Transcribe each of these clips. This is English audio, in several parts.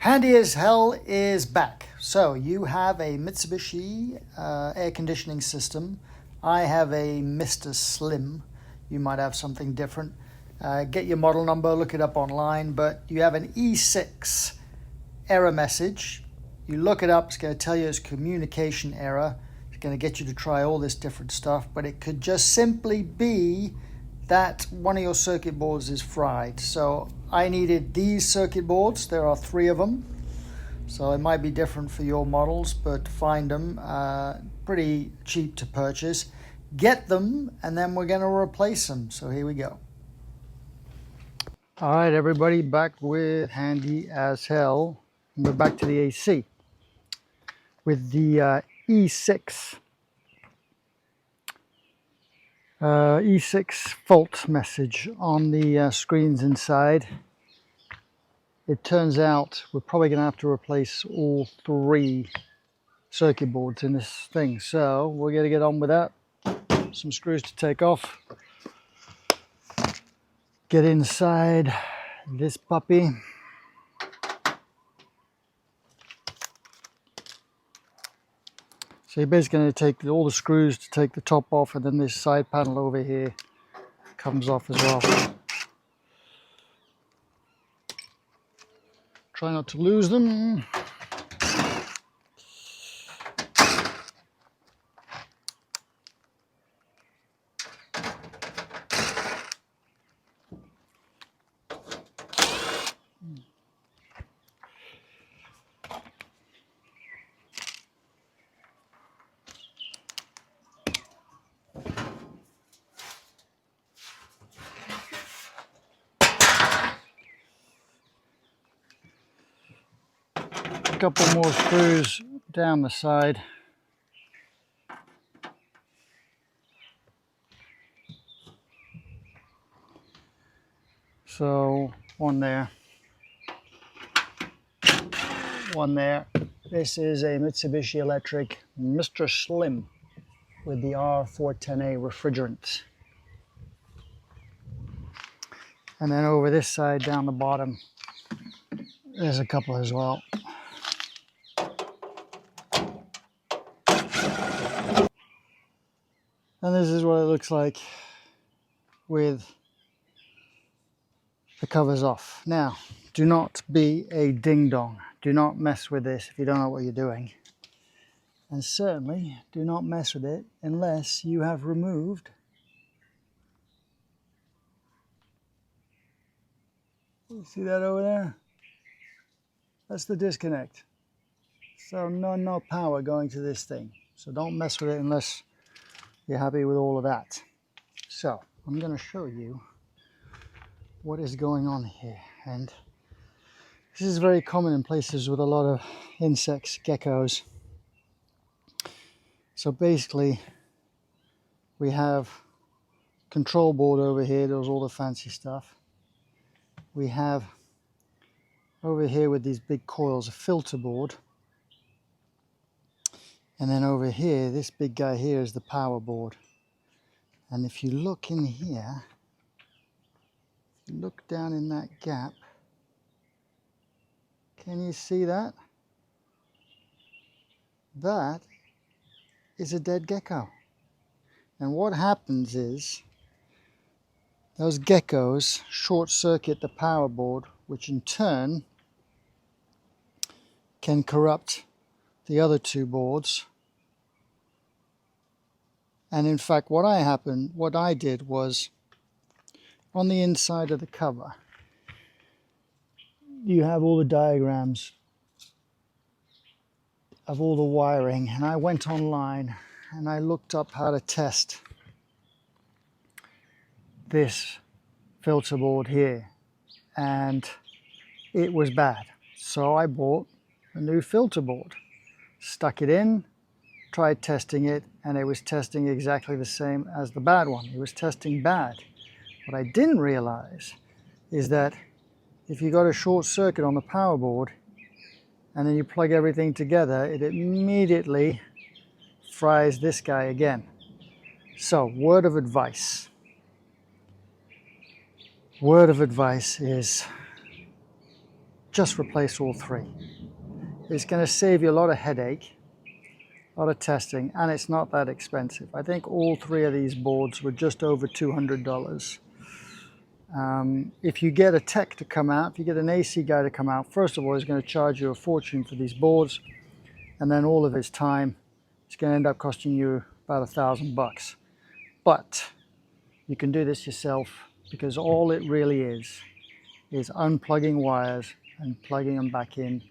Handy as Hell is back. So you have a Mitsubishi air conditioning system. I have a Mr. Slim. You might have something different. Get your model number, look it up online, but you have an E6 error message. You look it up, it's going to tell you it's communication error. It's going to get you to try all this different stuff, but it could just simply be that one of your circuit boards is fried. So I needed these circuit boards. There are 3 of them. So it might be different for your models, but find them. Pretty cheap to purchase. Get them, and then we're going to replace them. So here we go. All right, everybody, back with Handy as Hell. We're back to the AC with the E6. E6 fault message on the screens inside. It turns out we're probably going to have to replace all 3 circuit boards in this thing, so we're going to get on with that. Some screws to take off, get inside this puppy. So you're basically going to take all the screws to take the top off, and then this side panel over here comes off as well. Try not to lose them. A couple more screws down the side. So one there, one there. This is a Mitsubishi Electric Mr. Slim with the R410A refrigerant. And then over this side down the bottom, there's a couple as well. And this is what it looks like with the covers off. Now, do not be a ding-dong. Do not mess with this if you don't know what you're doing. And certainly do not mess with it unless you have removed you see that over there? That's the disconnect. So no power going to this thing. So don't mess with it unless you're happy with all of that. So I'm going to show you what is going on here. And this is very common in places with a lot of insects, geckos. So basically we have control board over here, does all the fancy stuff. We have over here with these big coils a filter board. And then over here, this big guy here is the power board. And if you look in here, look down in that gap, can you see that? That is a dead gecko. And what happens is those geckos short circuit the power board, which in turn can corrupt the other 2 boards. And in fact what I did was, on the inside of the cover you have all the diagrams of all the wiring, and I went online and I looked up how to test this filter board here, and it was bad. So I bought a new filter board, stuck it in, tried testing it, and it was testing exactly the same as the bad one. It was testing bad. What I didn't realize is that if you got a short circuit on the power board and then you plug everything together, it immediately fries this guy again. So word of advice is just replace all three. It's going to save you a lot of headache, a lot of testing, and it's not that expensive. I think all three of these boards were just over $200. If you get a tech to come out, if you get an AC guy to come out, first of all, he's going to charge you a fortune for these boards, and then all of his time, it's going to end up costing you about $1,000. But you can do this yourself, because all it really is unplugging wires and plugging them back in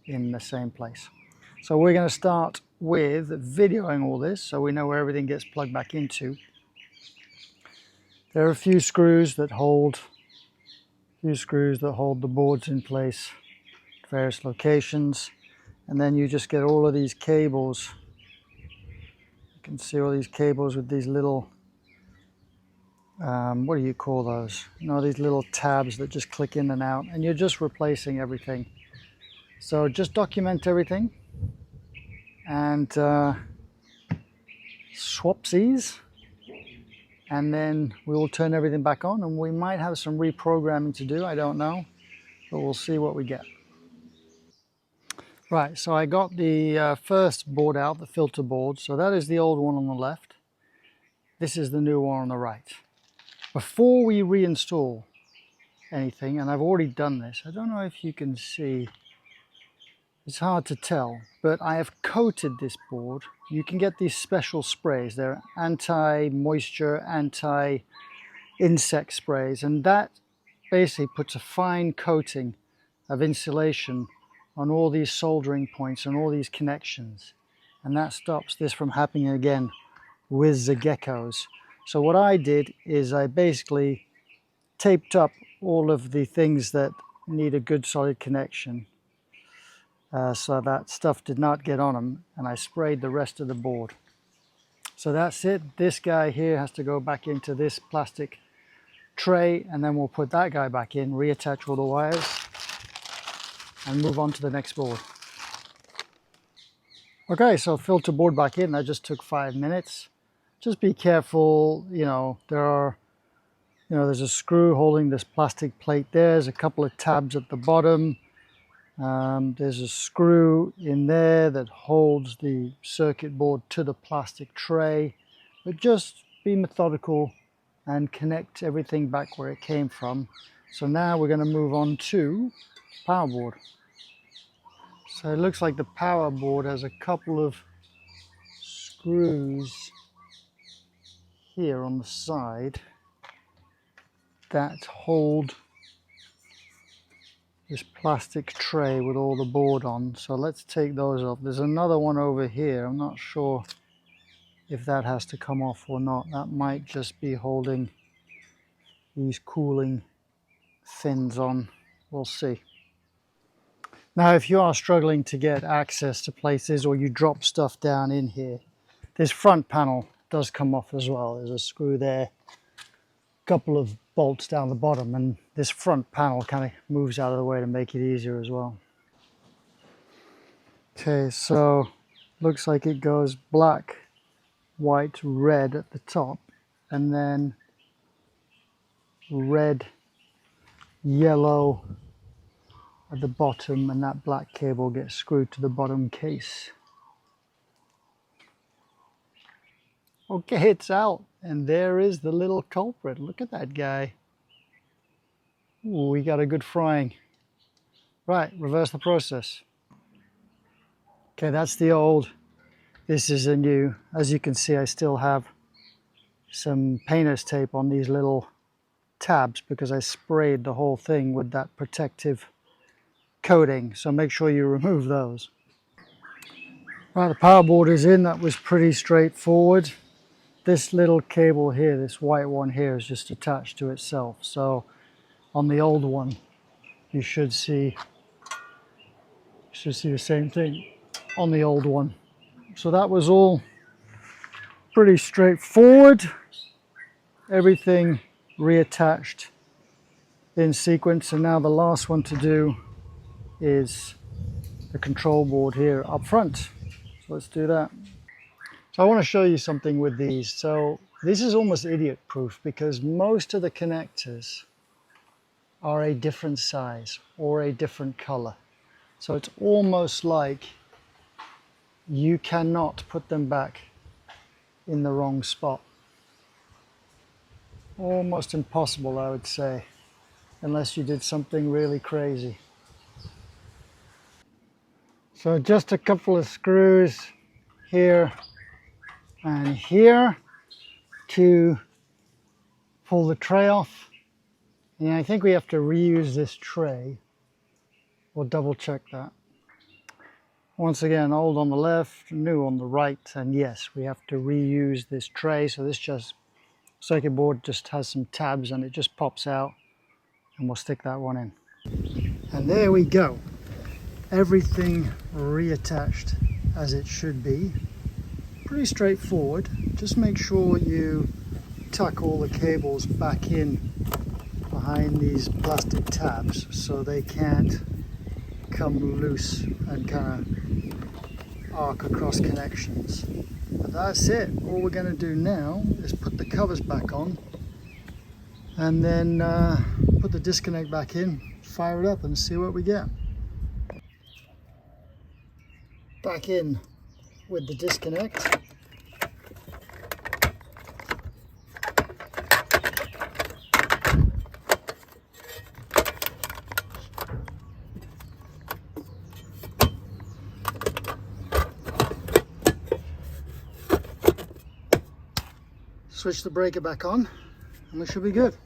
the same place. So we're going to start with videoing all this so we know where everything gets plugged back into. There are a few screws that hold the boards in place at various locations, and then you just get all of these cables. You can see all these cables with these little what do you call those? You know, these little tabs that just click in and out, and you're just replacing everything. So just document everything and swapsies, and then we will turn everything back on, and we might have some reprogramming to do, I don't know, but we'll see what we get. Right, so I got the first board out, the filter board. So that is the old one on the left. This is the new one on the right. Before we reinstall anything, and I've already done this, I don't know if you can see, it's hard to tell, but I have coated this board. You can get these special sprays. They're anti-moisture, anti-insect sprays, and that basically puts a fine coating of insulation on all these soldering points and all these connections, and that stops this from happening again with the geckos. So what I did is I basically taped up all of the things that need a good solid connection, so that stuff did not get on them, and I sprayed the rest of the board. So that's it. This guy here has to go back into this plastic tray, and then we'll put that guy back in, reattach all the wires, and move on to the next board. Okay, so filter board back in. That just took 5 minutes. Just be careful, you know, there's a screw holding this plastic plate there. There's a couple of tabs at the bottom. There's a screw in there that holds the circuit board to the plastic tray. But just be methodical and connect everything back where it came from. So now we're going to move on to power board. So it looks like the power board has a couple of screws here on the side that hold this plastic tray with all the board on. So let's take those off. There's another one over here. I'm not sure if that has to come off or not. That might just be holding these cooling fins on. We'll see. Now, if you are struggling to get access to places, or you drop stuff down in here, this front panel does come off as well. There's a screw there, a couple of bolts down the bottom, and this front panel kind of moves out of the way to make it easier as well. Okay, so looks like it goes black, white, red at the top, and then red, yellow at the bottom, and that black cable gets screwed to the bottom case. Okay, it's out, and there is the little culprit. Look at that guy. Ooh, we got a good frying. Right, reverse the process. Okay, that's the old. This is a new. As you can see, I still have some painter's tape on these little tabs because I sprayed the whole thing with that protective coating. So make sure you remove those. Right, the power board is in. That was pretty straightforward. This little cable here, this white one here, is just attached to itself. So on the old one, you should see the same thing on the old one. So that was all pretty straightforward. Everything reattached in sequence, and now the last one to do is the control board here up front. So let's do that. So I want to show you something with these. So this is almost idiot proof because most of the connectors are a different size or a different color. So it's almost like you cannot put them back in the wrong spot. Almost impossible, I would say, unless you did something really crazy. So just a couple of screws here and here to pull the tray off. And I think we have to reuse this tray. We'll double check that. Once again, old on the left, new on the right, and yes, we have to reuse this tray. So this circuit board just has some tabs and it just pops out, and we'll stick that one in. And there we go. Everything reattached as it should be. Pretty straightforward. Just make sure you tuck all the cables back in behind these plastic tabs so they can't come loose and kind of arc across connections. But that's it. All we're going to do now is put the covers back on and then put the disconnect back in, fire it up and see what we get. Back in with the disconnect. Switch the breaker back on and we should be good.